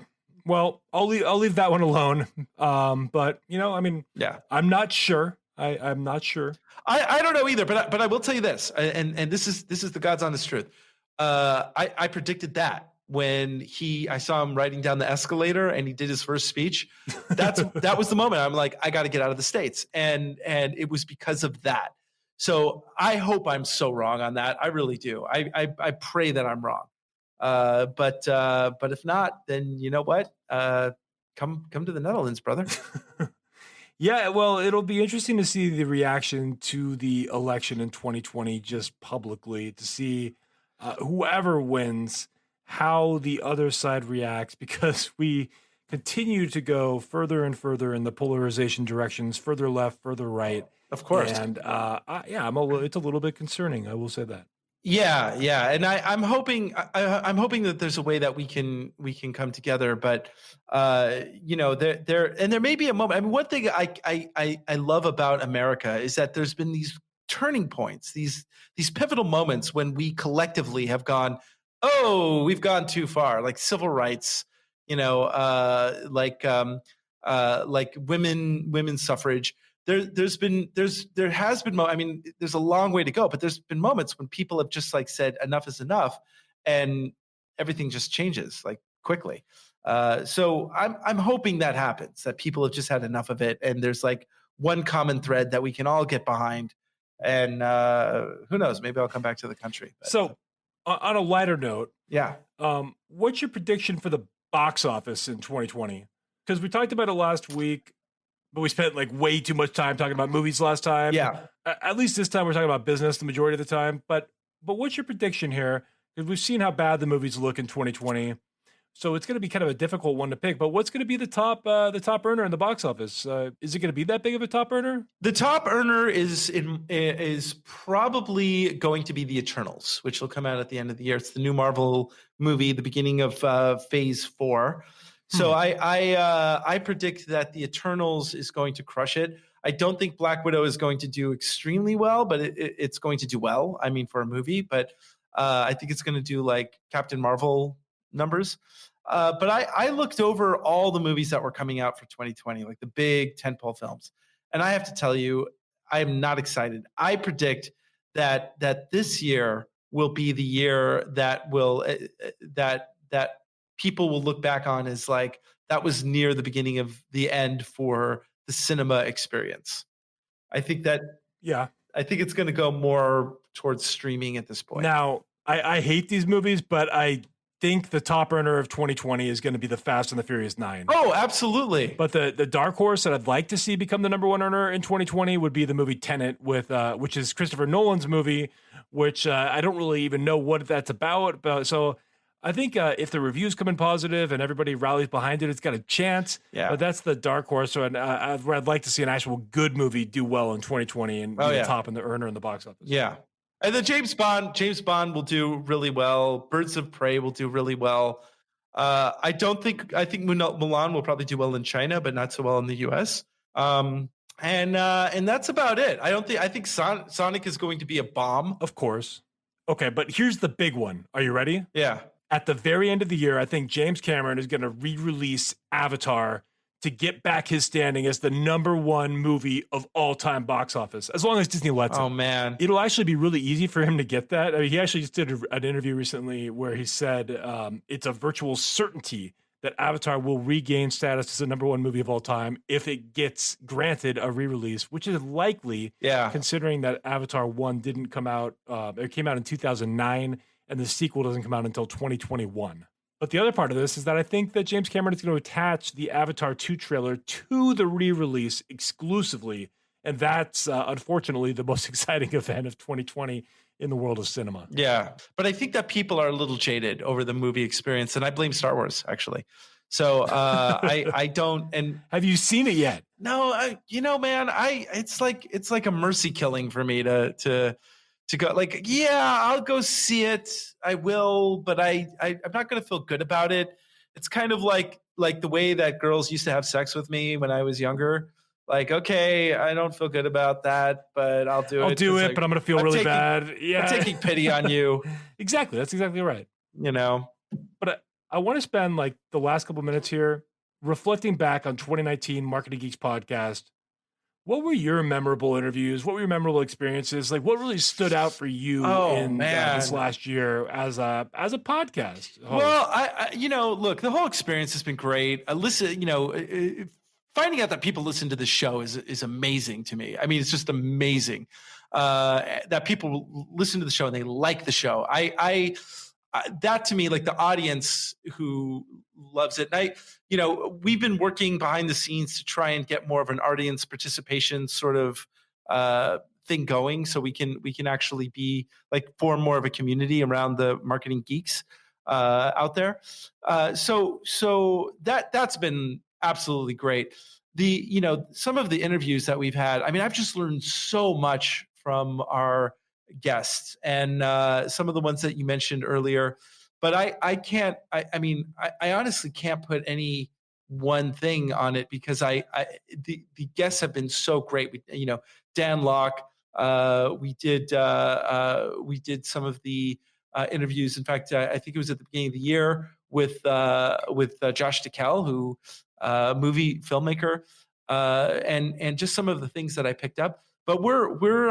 Well, I'll leave that one alone. But I mean, yeah, I'm not sure. I'm not sure. I don't know either. But I will tell you this, and this is the God's honest truth. I predicted that when I saw him riding down the escalator and he did his first speech. That was the moment I'm like, I got to get out of the States, and it was because of that. So I hope I'm so wrong on that. I really do. I pray that I'm wrong. But if not, then you know what? Come to the Netherlands, brother. Yeah, well, it'll be interesting to see the reaction to the election in 2020, just publicly, to see whoever wins, how the other side reacts, because we continue to go further and further in the polarization directions, further left, further right. Of course. And it's a little bit concerning. I will say that. Yeah, and I'm hoping that there's a way that we can come together. But there may be a moment. I mean, one thing I love about America is that there's been these turning points, these pivotal moments when we collectively have gone, oh, we've gone too far, like civil rights, like women's suffrage. There has been, I mean, there's a long way to go, but there's been moments when people have just like said enough is enough, and everything just changes like quickly. So I'm hoping that happens, that people have just had enough of it, and there's like one common thread that we can all get behind. And who knows? Maybe I'll come back to the country. But, so, on a lighter note, yeah, what's your prediction for the box office in 2020? Because we talked about it last week, but we spent like way too much time talking about movies last time. Yeah. At least this time we're talking about business the majority of the time. But what's your prediction here? Because we've seen how bad the movies look in 2020. So it's going to be kind of a difficult one to pick. But what's going to be the top earner in the box office? Is it going to be that big of a top earner? The top earner is probably going to be The Eternals, which will come out at the end of the year. It's the new Marvel movie, the beginning of Phase 4. So I predict that The Eternals is going to crush it. I don't think Black Widow is going to do extremely well, but it's going to do well. I mean, for a movie, but I think it's going to do like Captain Marvel numbers. But I looked over all the movies that were coming out for 2020, like the big tentpole films, and I have to tell you, I am not excited. I predict that this year will be the year that will that people will look back on as like that was near the beginning of the end for the cinema experience. I think it's going to go more towards streaming at this point. Now, I hate these movies, but I think the top earner of 2020 is going to be the Fast and the Furious 9. Oh, absolutely. But the dark horse that I'd like to see become the number one earner in 2020 would be the movie Tenet, which is Christopher Nolan's movie, which I don't really even know what that's about. So I think if the reviews come in positive and everybody rallies behind it, it's got a chance. Yeah. But that's the dark horse. So I'd like to see an actual good movie do well in 2020 and be the top and the earner in the box office. Yeah. And then James Bond will do really well. Birds of Prey will do really well. I think Mulan will probably do well in China, but not so well in the US. And that's about it. I think Sonic is going to be a bomb. Of course. Okay, but here's the big one. Are you ready? Yeah. At the very end of the year, I think James Cameron is going to re-release Avatar to get back his standing as the number one movie of all time box office, as long as Disney lets him. Oh, man. It'll actually be really easy for him to get that. I mean, he actually just did an interview recently where he said it's a virtual certainty that Avatar will regain status as the number one movie of all time if it gets granted a re-release, which is likely, considering that Avatar 1 didn't come out, it came out in 2009, and the sequel doesn't come out until 2021. But the other part of this is that I think that James Cameron is going to attach the Avatar 2 trailer to the re-release exclusively, and that's unfortunately the most exciting event of 2020 in the world of cinema. Yeah, but I think that people are a little jaded over the movie experience, and I blame Star Wars, actually. So I don't. And have you seen it yet? No, man, it's like a mercy killing for me to go. Like, yeah, I'll go see it. I will, but I'm not going to feel good about it. It's kind of like the way that girls used to have sex with me when I was younger. Like, okay, I don't feel good about that, but I'll do it. I'll do it, but I'm going to feel really bad. Yeah, I'm taking pity on you. Exactly. That's exactly right. But I want to spend like the last couple minutes here reflecting back on 2019 Marketing Geeks podcast. What were your memorable interviews? What were your memorable experiences? Like, what really stood out for you in this last year as a podcast host? Well, I look, the whole experience has been great. Finding out that people listen to the show is amazing to me. I mean, it's just amazing that people listen to the show and they like the show. That to me, like the audience who loves it. And we've been working behind the scenes to try and get more of an audience participation sort of thing going, so we can actually be like form more of a community around the Marketing Geeks out there. So that's been absolutely great. Some of the interviews that we've had, I mean, I've just learned so much from our guests, and some of the ones that you mentioned earlier. But I can't. I mean, I honestly can't put any one thing on it because the guests have been so great. Dan Locke. We did some of the interviews. In fact, I think it was at the beginning of the year with Josh Dekel, who movie filmmaker, and just some of the things that I picked up. But we're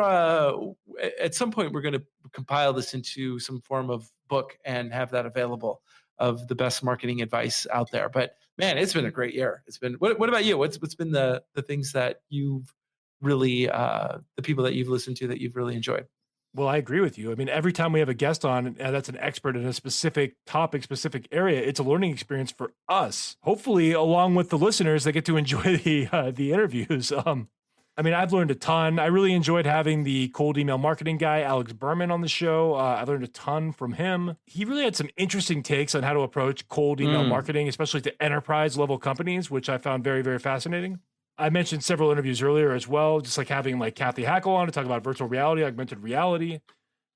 at some point we're going to compile this into some form of book and have that available of the best marketing advice out there. But man, it's been a great year. It's been. What about you? What's been the things that you've really the people that you've listened to that you've really enjoyed? Well, I agree with you. I mean, every time we have a guest on that's an expert in a specific topic, specific area, it's a learning experience for us. Hopefully, along with the listeners that get to enjoy the interviews. I mean, I've learned a ton. I really enjoyed having the cold email marketing guy, Alex Berman, on the show. I learned a ton from him. He really had some interesting takes on how to approach cold email marketing, especially to enterprise level companies, which I found very, very fascinating. I mentioned several interviews earlier as well, just like having like Kathy Hackle on to talk about virtual reality, augmented reality.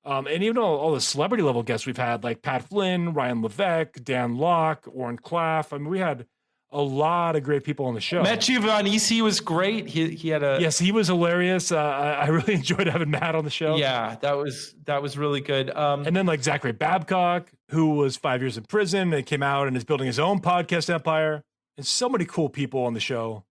And even all the celebrity level guests we've had, like Pat Flynn, Ryan Levesque, Dan Locke, Oren Klaff. I mean, we had a lot of great people on the show. Matt Giovannisci was great. He had a... Yes, he was hilarious. I really enjoyed having Matt on the show. Yeah, that was really good. And then like Zachary Babcock, who was 5 years in prison and came out and is building his own podcast empire. And so many cool people on the show.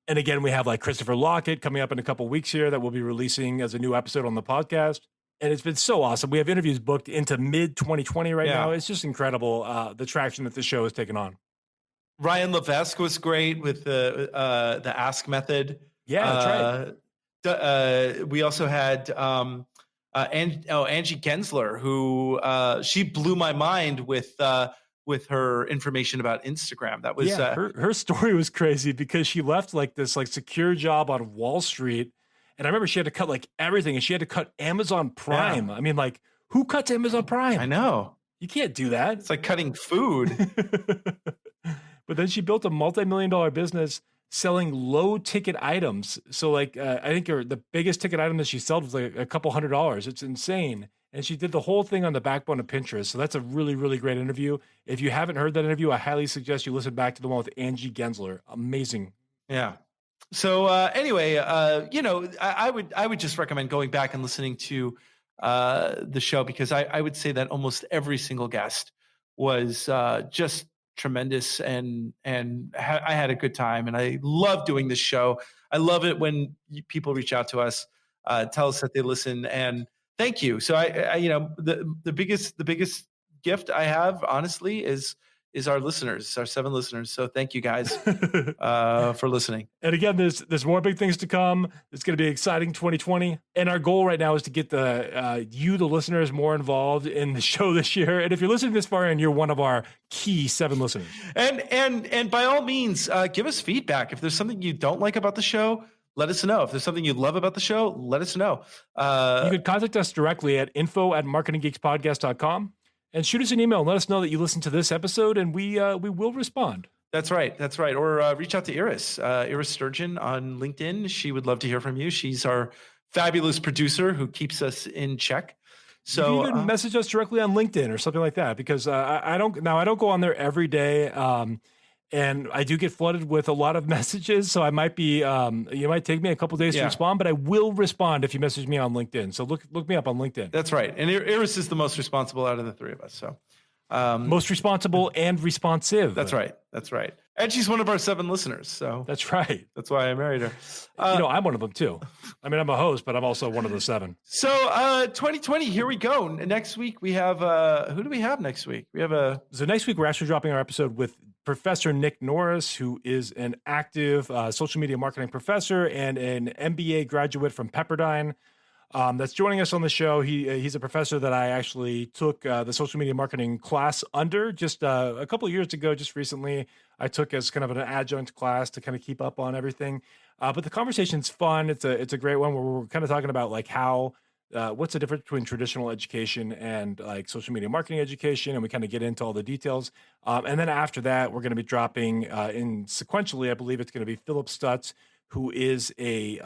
And again, we have like Christopher Lockett coming up in a couple weeks here that we'll be releasing as a new episode on the podcast. And it's been so awesome. We have interviews booked into mid 2020 right now. It's just incredible the traction that the show has taken on. Ryan Levesque was great with the Ask method. Yeah, that's right. We also had Angie Gensler, who she blew my mind with her information about Instagram. That was her story was crazy because she left like this like secure job on Wall Street, and I remember she had to cut like everything, and she had to cut Amazon Prime. I mean, like who cuts Amazon Prime? I know you can't do that. It's like cutting food. But then she built a multi-million-dollar business selling low-ticket items. So, like, I think the biggest ticket item that she sold was like a couple $100s. It's insane. And she did the whole thing on the backbone of Pinterest. So that's a really, really great interview. If you haven't heard that interview, I highly suggest you listen back to the one with Angie Gensler. Amazing. Yeah. So anyway, I would just recommend going back and listening to the show because I would say that almost every single guest was just tremendous and I had a good time and I love doing this show. I love it when people reach out to us, tell us that they listen, and thank you. So I the biggest gift I have honestly is our listeners, our 7 listeners. So thank you guys for listening. And again, there's more big things to come. It's going to be exciting 2020. And our goal right now is to get the listeners, more involved in the show this year. And if you're listening this far and you're one of our key 7 listeners. And by all means, give us feedback. If there's something you don't like about the show, let us know. If there's something you love about the show, let us know. You can contact us directly at info@marketinggeekspodcast.com. And shoot us an email and let us know that you listened to this episode, and we will respond. That's right. Or reach out to Iris Sturgeon on LinkedIn. She would love to hear from you. She's our fabulous producer who keeps us in check. So you can even message us directly on LinkedIn or something like that, because I don't go on there every day. And I do get flooded with a lot of messages, so I might be. You might take me a couple days to respond, but I will respond if you message me on LinkedIn. So look me up on LinkedIn. That's right. And Iris is the most responsible out of the 3 of us. So most responsible and responsive. That's right. And she's one of our 7 listeners. So that's right. That's why I married her. I'm one of them too. I mean, I'm a host, but I'm also one of the 7. So 2020, here we go. Next week we have who do we have next week? So next week we're actually dropping our episode with Professor Nick Norris, who is an active social media marketing professor and an MBA graduate from Pepperdine. That's joining us on the show. He's a professor that I actually took the social media marketing class under just a couple of years ago. Just recently, I took as kind of an adjunct class to kind of keep up on everything. But the conversation's fun. It's a great one where we're kind of talking about like how what's the difference between traditional education and like social media marketing education, and we kind of get into all the details. And then after that, we're going to be dropping in sequentially. I believe it's going to be Philip Stutz, who is a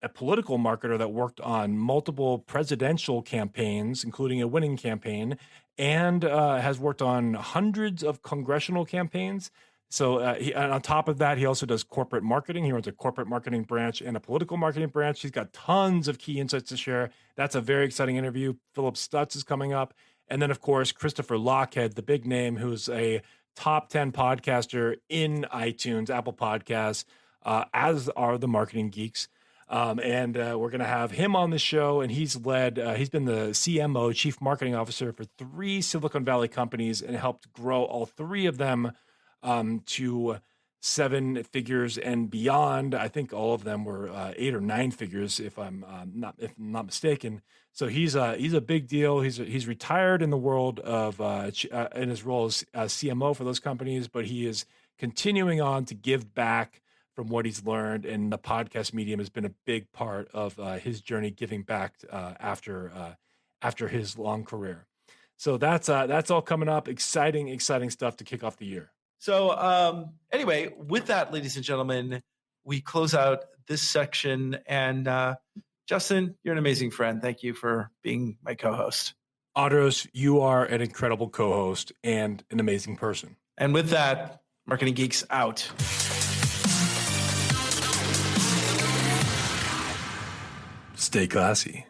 a political marketer that worked on multiple presidential campaigns, including a winning campaign, and has worked on hundreds of congressional campaigns. So and on top of that, he also does corporate marketing. He runs a corporate marketing branch and a political marketing branch. He's got tons of key insights to share. That's a very exciting interview. Philip Stutz is coming up. And then, of course, Christopher Lochhead, the big name, who's a top 10 podcaster in iTunes, Apple Podcasts, as are the Marketing Geeks. And we're going to have him on the show. And he's been the CMO, Chief Marketing Officer, for 3 Silicon Valley companies and helped grow all 3 of them to 7 figures and beyond. I think all of them were 8 or 9 figures, if I'm not mistaken. So he's a big deal. He's retired in the world of in his role as CMO for those companies, but he is continuing on to give back from what he's learned, and the podcast medium has been a big part of his journey giving back after his long career. So that's all coming up. Exciting stuff to kick off the year. So anyway, with that, ladies and gentlemen, we close out this section. And Justin, you're an amazing friend. Thank you for being my co-host. Andros, you are an incredible co-host and an amazing person. And with that, Marketing Geeks out. Stay classy.